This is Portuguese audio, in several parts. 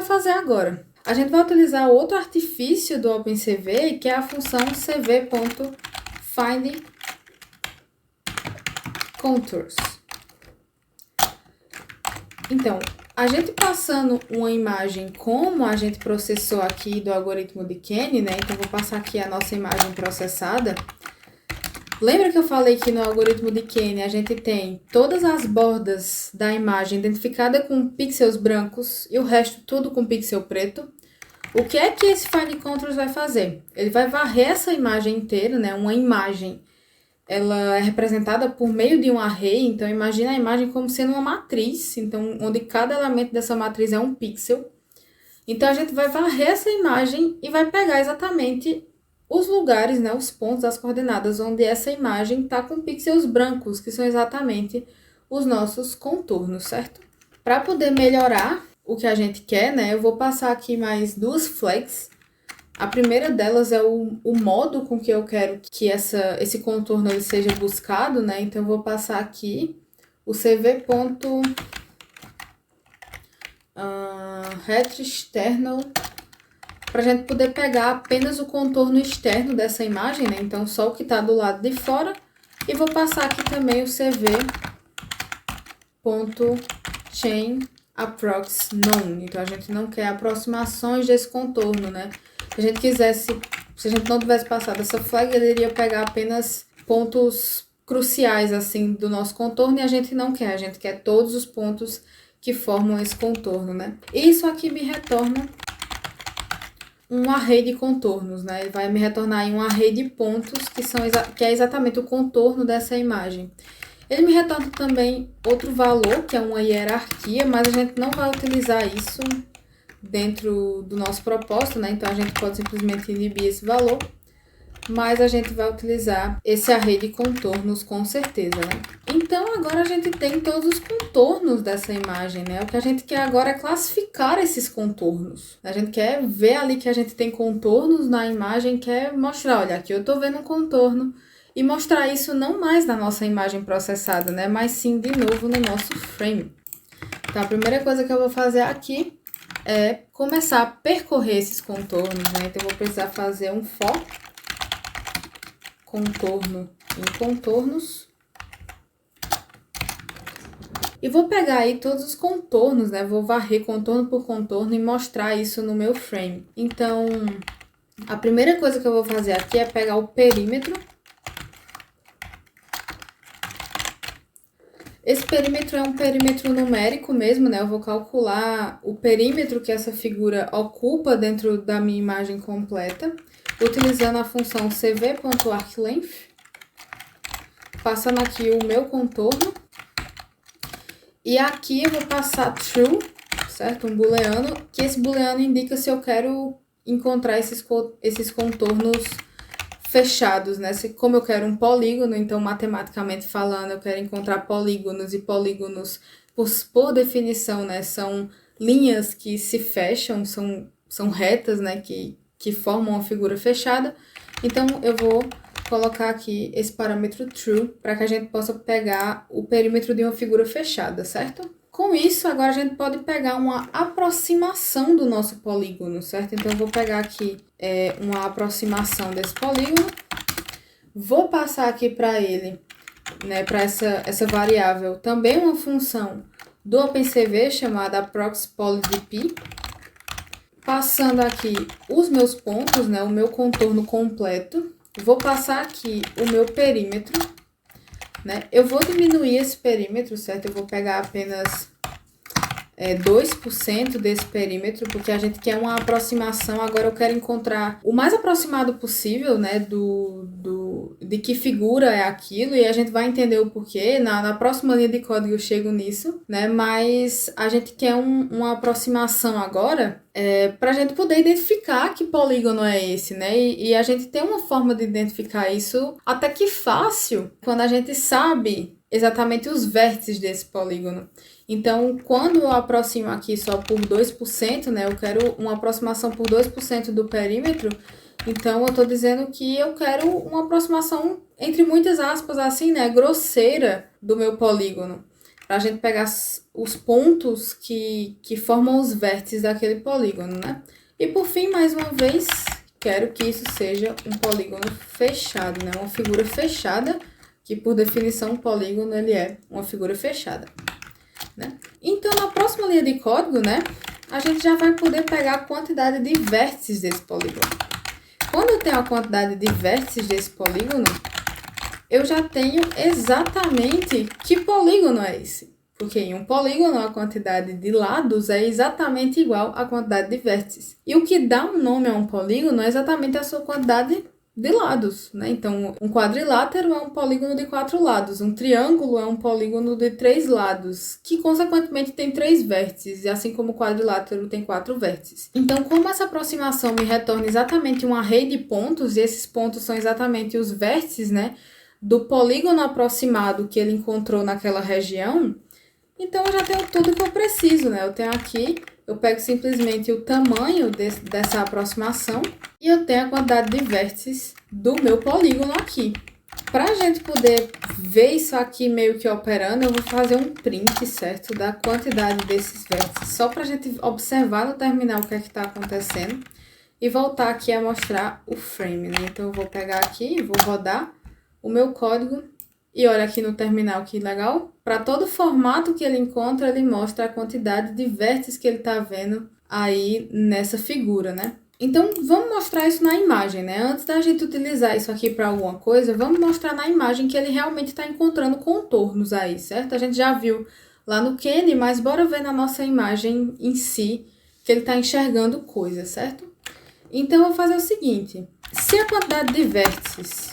fazer agora? A gente vai utilizar outro artifício do OpenCV, que é a função cv.findContours. Então, a gente passando uma imagem como a gente processou aqui do algoritmo de Kenny, né? Então, vou passar aqui a nossa imagem processada. Lembra que eu falei que no algoritmo de Kenny a gente tem todas as bordas da imagem identificada com pixels brancos e o resto tudo com pixel preto? O que é que esse findContours vai fazer? Ele vai varrer essa imagem inteira, né? Uma imagem, ela é representada por meio de um array, então imagina a imagem como sendo uma matriz, então onde cada elemento dessa matriz é um pixel. Então a gente vai varrer essa imagem e vai pegar exatamente os lugares, né, os pontos, as coordenadas onde essa imagem está com pixels brancos, que são exatamente os nossos contornos, certo? Para poder melhorar o que a gente quer, né, eu vou passar aqui mais duas flags. A primeira delas é o modo com que eu quero que esse contorno ele seja buscado, né? Então, eu vou passar aqui o cv.getExternal para a gente poder pegar apenas o contorno externo dessa imagem, né? Então, só o que está do lado de fora. E vou passar aqui também o cv.chainApproxNone. Então, a gente não quer aproximações desse contorno, né? Se a gente quisesse, se a gente não tivesse passado essa flag, ele iria pegar apenas pontos cruciais, assim, do nosso contorno, e a gente não quer. A gente quer todos os pontos que formam esse contorno, né? E isso aqui me retorna um array de contornos, né? Ele vai me retornar aí um array de pontos que é exatamente o contorno dessa imagem. Ele me retorna também outro valor, que é uma hierarquia, mas a gente não vai utilizar isso dentro do nosso propósito, né? Então, a gente pode simplesmente inibir esse valor, mas a gente vai utilizar esse array de contornos com certeza, né? Então, agora a gente tem todos os contornos dessa imagem, né? O que a gente quer agora é classificar esses contornos. A gente quer ver ali que a gente tem contornos na imagem, quer mostrar, olha, aqui eu tô vendo um contorno, e mostrar isso não mais na nossa imagem processada, né? Mas sim, de novo, no nosso frame. Então, a primeira coisa que eu vou fazer aqui é começar a percorrer esses contornos, né? Então, eu vou precisar fazer um for contorno em contornos. E vou pegar aí todos os contornos, né? Vou varrer contorno por contorno e mostrar isso no meu frame. Então, a primeira coisa que eu vou fazer aqui é pegar o perímetro. Esse perímetro é um perímetro numérico mesmo, né? Eu vou calcular o perímetro que essa figura ocupa dentro da minha imagem completa, utilizando a função cv.arclength, passando aqui o meu contorno. E aqui eu vou passar true, certo? Um booleano, que esse booleano indica se eu quero encontrar esses contornos fechados, né? Como eu quero um polígono, então, matematicamente falando, eu quero encontrar polígonos, e polígonos, por definição, né, são linhas que se fecham, são retas, né, que formam uma figura fechada. Então, eu vou colocar aqui esse parâmetro true para que a gente possa pegar o perímetro de uma figura fechada, certo? Com isso, agora a gente pode pegar uma aproximação do nosso polígono, certo? Então, eu vou pegar aqui uma aproximação desse polígono, vou passar aqui para ele, né, para essa variável, também uma função do OpenCV chamada approxPolyDP, passando aqui os meus pontos, né, o meu contorno completo, vou passar aqui o meu perímetro, né? Eu vou diminuir esse perímetro, certo? Eu vou pegar apenas 2% desse perímetro, porque a gente quer uma aproximação. Agora eu quero encontrar o mais aproximado possível, né, de que figura é aquilo, e a gente vai entender o porquê. Na próxima linha de código eu chego nisso, né, mas a gente quer uma aproximação agora para a gente poder identificar que polígono é esse, né, e a gente tem uma forma de identificar isso até que fácil, quando a gente sabe exatamente os vértices desse polígono. Então, quando eu aproximo aqui só por 2%, né, eu quero uma aproximação por 2% do perímetro, então eu estou dizendo que eu quero uma aproximação, entre muitas aspas, assim, né, grosseira do meu polígono, para a gente pegar os pontos que formam os vértices daquele polígono, né? E por fim, mais uma vez, quero que isso seja um polígono fechado, né? Uma figura fechada, que por definição um polígono ele é uma figura fechada, né? Então, na próxima linha de código, né, a gente já vai poder pegar a quantidade de vértices desse polígono. Quando eu tenho a quantidade de vértices desse polígono, eu já tenho exatamente que polígono é esse. Porque em um polígono, a quantidade de lados é exatamente igual à quantidade de vértices. E o que dá um nome a um polígono é exatamente a sua quantidade de lados, né? Então, um quadrilátero é um polígono de 4 lados. Um triângulo é um polígono de 3 lados, que consequentemente tem 3 vértices, e assim como o quadrilátero tem 4 vértices. Então, como essa aproximação me retorna exatamente um array de pontos, e esses pontos são exatamente os vértices, né, do polígono aproximado que ele encontrou naquela região, então eu já tenho tudo que eu preciso, né? Eu tenho aqui, eu pego simplesmente o tamanho dessa aproximação e eu tenho a quantidade de vértices do meu polígono aqui. Para a gente poder ver isso aqui meio que operando, eu vou fazer um print, certo? Da quantidade desses vértices, só para a gente observar no terminal o que é que está acontecendo e voltar aqui a mostrar o frame, né? Então eu vou pegar aqui, vou rodar o meu código e olha aqui no terminal que legal. Para todo formato que ele encontra, ele mostra a quantidade de vértices que ele está vendo aí nessa figura, né? Então, vamos mostrar isso na imagem, né? Antes da gente utilizar isso aqui para alguma coisa, vamos mostrar na imagem que ele realmente está encontrando contornos aí, certo? A gente já viu lá no Kenny, mas bora ver na nossa imagem em si que ele está enxergando coisas, certo? Então, eu vou fazer o seguinte. Se a quantidade de vértices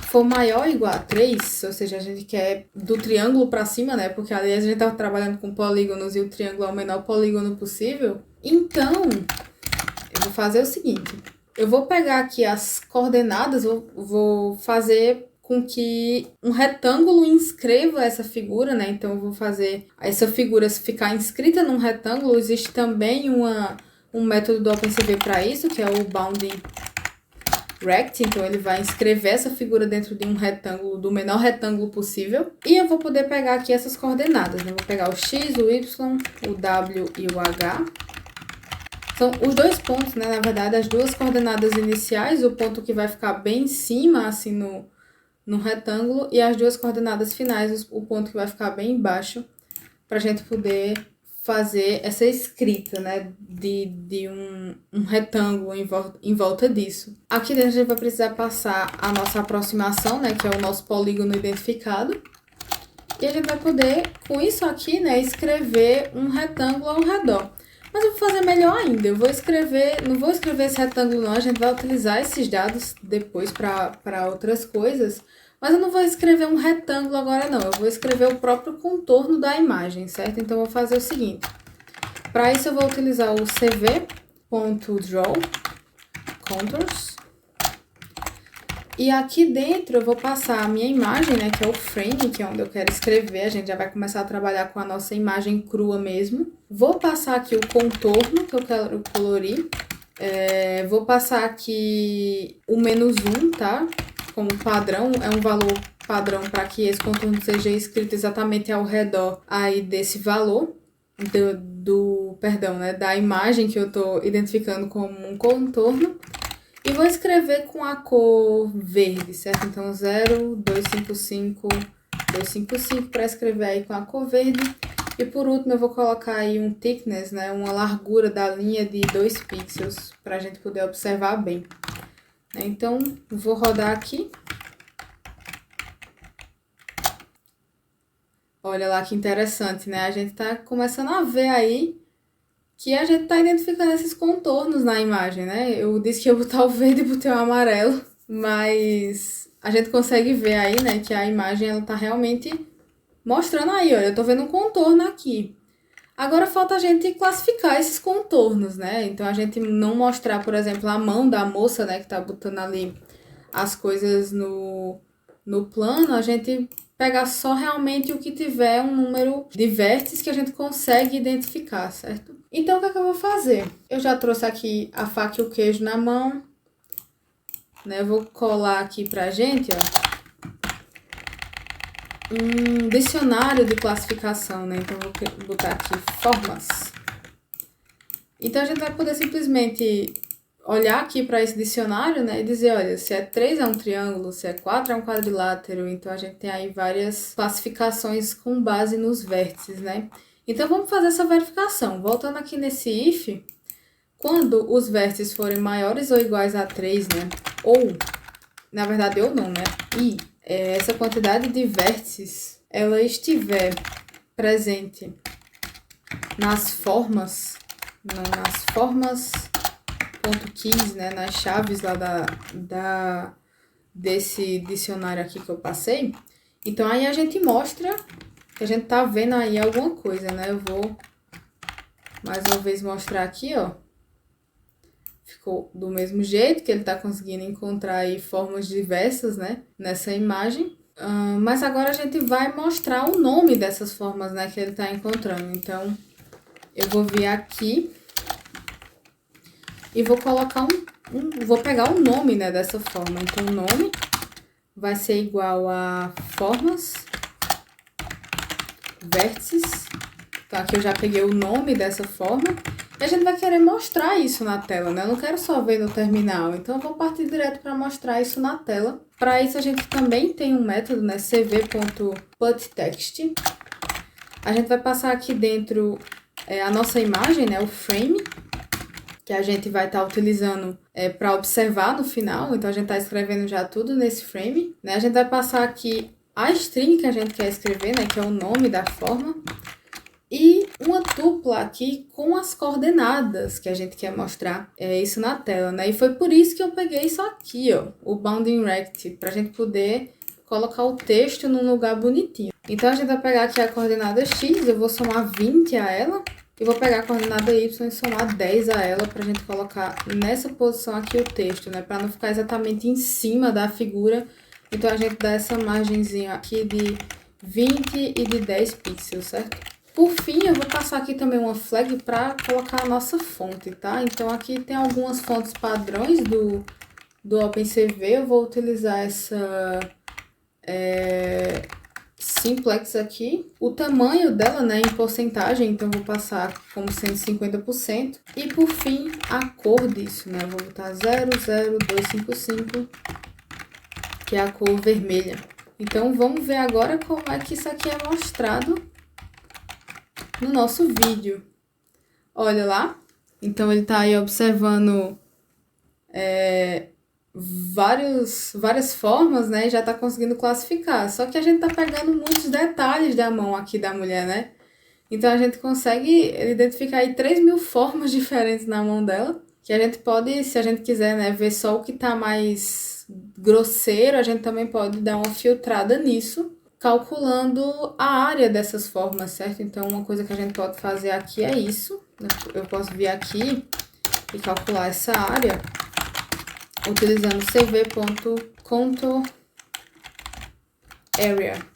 for maior ou igual a 3, ou seja, a gente quer do triângulo para cima, né? Porque ali a gente está trabalhando com polígonos e o triângulo é o menor polígono possível. Então, eu vou fazer o seguinte. Eu vou pegar aqui as coordenadas, vou fazer com que um retângulo inscreva essa figura, né? Então, eu vou fazer essa figura ficar inscrita num retângulo. Existe também um método do OpenCV para isso, que é o bounding rect, então ele vai inscrever essa figura dentro de um retângulo, do menor retângulo possível. E eu vou poder pegar aqui essas coordenadas, né? Eu vou pegar o x, o y, o w e o h. São os dois pontos, né? Na verdade, as duas coordenadas iniciais, o ponto que vai ficar bem em cima, assim, no retângulo, e as duas coordenadas finais, o ponto que vai ficar bem embaixo, para a gente poder fazer essa escrita, né, de um retângulo em volta disso. Aqui dentro a gente vai precisar passar a nossa aproximação, né, que é o nosso polígono identificado. E a gente vai poder, com isso aqui, né, escrever um retângulo ao redor. Mas eu vou fazer melhor ainda, não vou escrever esse retângulo não, a gente vai utilizar esses dados depois para outras coisas. Mas eu não vou escrever um retângulo agora não, eu vou escrever o próprio contorno da imagem, certo? Então, eu vou fazer o seguinte. Para isso, eu vou utilizar o cv.draw contours. E aqui dentro, eu vou passar a minha imagem, né, que é o frame, que é onde eu quero escrever. A gente já vai começar a trabalhar com a nossa imagem crua mesmo. Vou passar aqui o contorno que eu quero colorir. Vou passar aqui o -1, tá? Como padrão, é um valor padrão para que esse contorno seja escrito exatamente ao redor aí desse valor da imagem que eu estou identificando como um contorno. E vou escrever com a cor verde, certo? Então, 0,255, 255 para escrever aí com a cor verde. E por último, eu vou colocar aí um thickness, né? Uma largura da linha de 2 pixels para a gente poder observar bem. Então, vou rodar aqui. Olha lá que interessante, né? A gente tá começando a ver aí que a gente tá identificando esses contornos na imagem, né? Eu disse que ia botar o verde e botei o amarelo, mas a gente consegue ver aí, né, que a imagem ela tá realmente mostrando aí, olha, eu tô vendo um contorno aqui. Agora falta a gente classificar esses contornos, né? Então, a gente não mostrar, por exemplo, a mão da moça, né, que tá botando ali as coisas no plano, a gente pegar só realmente o que tiver um número de vértices que a gente consegue identificar, certo? Então, o que é que eu vou fazer? Eu já trouxe aqui a faca e o queijo na mão, né? Eu vou colar aqui pra gente, ó. um dicionário de classificação, né? Então, vou botar aqui formas. Então, a gente vai poder simplesmente olhar aqui para esse dicionário, né? E dizer, olha, se é 3 é um triângulo, se é 4 é um quadrilátero. Então, a gente tem aí várias classificações com base nos vértices, né? Então, vamos fazer essa verificação. Voltando aqui nesse if, quando os vértices forem maiores ou iguais a 3, né? Ou, na verdade, ou não, né? E essa quantidade de vértices, ela estiver presente nas formas, não, nas formas .keys, né? Nas chaves lá desse dicionário aqui que eu passei. Então, aí a gente mostra que a gente tá vendo aí alguma coisa, né? Eu vou mais uma vez mostrar aqui, ó. Ficou do mesmo jeito, que ele tá conseguindo encontrar aí formas diversas, né? Nessa imagem. Mas agora a gente vai mostrar o nome dessas formas, né? Que ele tá encontrando. Então, eu vou vir aqui e vou colocar vou pegar o nome, né? Dessa forma. Então, o nome vai ser igual a formas, vértices. Então, aqui eu já peguei o nome dessa forma. E a gente vai querer mostrar isso na tela, né? Eu não quero só ver no terminal. Então, eu vou partir direto para mostrar isso na tela. Para isso, a gente também tem um método, né? cv.putText. A gente vai passar aqui dentro a nossa imagem, né? O frame, que a gente vai estar utilizando para observar no final. Então, a gente está escrevendo já tudo nesse frame, né? A gente vai passar aqui a string que a gente quer escrever, né? Que é o nome da forma. E uma tupla aqui com as coordenadas que a gente quer mostrar isso na tela, né? E foi por isso que eu peguei isso aqui, ó, o bounding rect, para a gente poder colocar o texto num lugar bonitinho. Então, a gente vai pegar aqui a coordenada x, eu vou somar 20 a ela, e vou pegar a coordenada y e somar 10 a ela, para a gente colocar nessa posição aqui o texto, né? Para não ficar exatamente em cima da figura. Então, a gente dá essa margenzinha aqui de 20 e de 10 pixels, certo? Por fim, eu vou passar aqui também uma flag para colocar a nossa fonte, tá? Então, aqui tem algumas fontes padrões do OpenCV. Eu vou utilizar essa Simplex aqui. O tamanho dela, né, em porcentagem, então eu vou passar como 150%. E, por fim, a cor disso, né? Eu vou botar 00255, que é a cor vermelha. Então, vamos ver agora como é que isso aqui é mostrado no nosso vídeo. Olha lá. Então, ele tá aí observando várias formas, né? E já tá conseguindo classificar. Só que a gente tá pegando muitos detalhes da mão aqui da mulher, né? Então, a gente consegue identificar aí 3.000 formas diferentes na mão dela. Que a gente pode, se a gente quiser, né, ver só o que tá mais grosseiro, a gente também pode dar uma filtrada nisso, calculando a área dessas formas, certo? Então, uma coisa que a gente pode fazer aqui é isso. Eu posso vir aqui e calcular essa área utilizando cv.contourArea.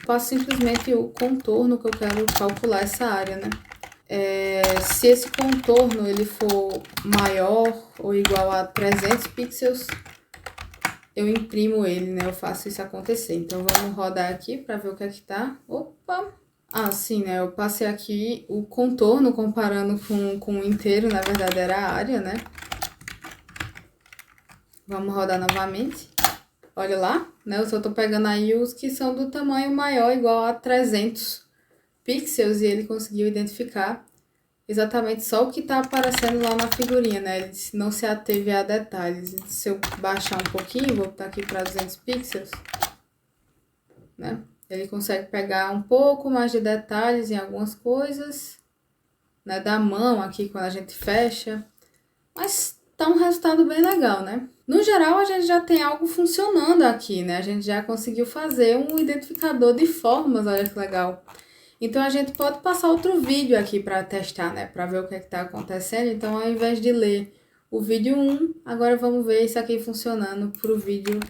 Faço simplesmente o contorno que eu quero calcular essa área, né? Se esse contorno ele for maior ou igual a 300 pixels, eu imprimo ele, né? Eu faço isso acontecer. Então, vamos rodar aqui para ver o que é que tá. Opa! Ah, sim, né? Eu passei aqui o contorno comparando com o inteiro. Na verdade, era a área, né? Vamos rodar novamente. Olha lá, né? Eu só tô pegando aí os que são do tamanho maior, igual a 300 pixels. E ele conseguiu identificar exatamente só o que tá aparecendo lá na figurinha, né? Ele não se ateve a detalhes. Se eu baixar um pouquinho, vou botar aqui para 200 pixels, né? Ele consegue pegar um pouco mais de detalhes em algumas coisas, né? Da mão aqui quando a gente fecha. Mas tá um resultado bem legal, né? No geral, a gente já tem algo funcionando aqui, né? A gente já conseguiu fazer um identificador de formas, olha que legal. Então, a gente pode passar outro vídeo aqui para testar, né? Para ver o que é que tá acontecendo. Então, ao invés de ler o vídeo 1, agora vamos ver isso aqui funcionando pro vídeo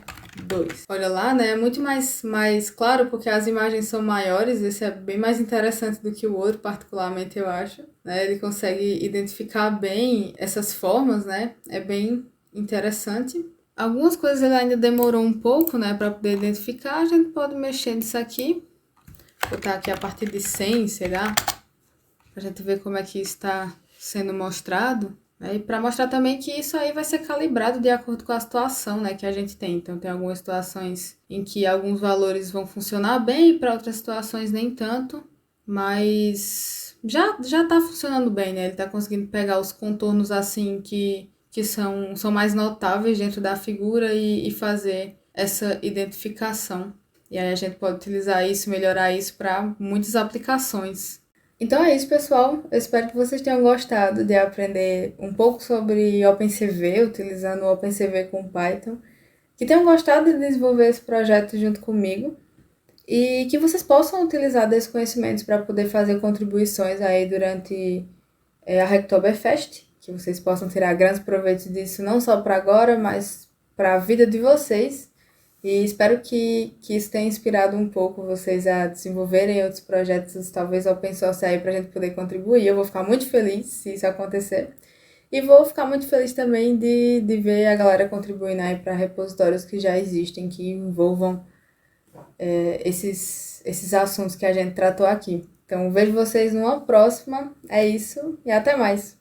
2. Olha lá, né? É muito mais claro porque as imagens são maiores. Esse é bem mais interessante do que o outro, particularmente, eu acho, né? Ele consegue identificar bem essas formas, né? É bem interessante. Algumas coisas ele ainda demorou um pouco, né? Para poder identificar. A gente pode mexer nisso aqui. botar aqui a partir de 100, será? Pra gente ver como é que está sendo mostrado. Né? E para mostrar também que isso aí vai ser calibrado de acordo com a situação, né, que a gente tem. Então, tem algumas situações em que alguns valores vão funcionar bem, para outras situações nem tanto, mas já tá funcionando bem, né? Ele tá conseguindo pegar os contornos assim que são mais notáveis dentro da figura e fazer essa identificação. E aí a gente pode utilizar isso, melhorar isso para muitas aplicações. Então é isso, pessoal. Eu espero que vocês tenham gostado de aprender um pouco sobre OpenCV, utilizando o OpenCV com Python, que tenham gostado de desenvolver esse projeto junto comigo e que vocês possam utilizar desses conhecimentos para poder fazer contribuições aí durante a Hacktoberfest, que vocês possam tirar grandes proveitos disso, não só para agora, mas para a vida de vocês. E espero que isso tenha inspirado um pouco vocês a desenvolverem outros projetos, talvez open source aí, para a gente poder contribuir. Eu vou ficar muito feliz se isso acontecer. E vou ficar muito feliz também de ver a galera contribuindo aí para repositórios que já existem, que envolvam esses assuntos que a gente tratou aqui. Então, vejo vocês numa próxima. É isso e até mais!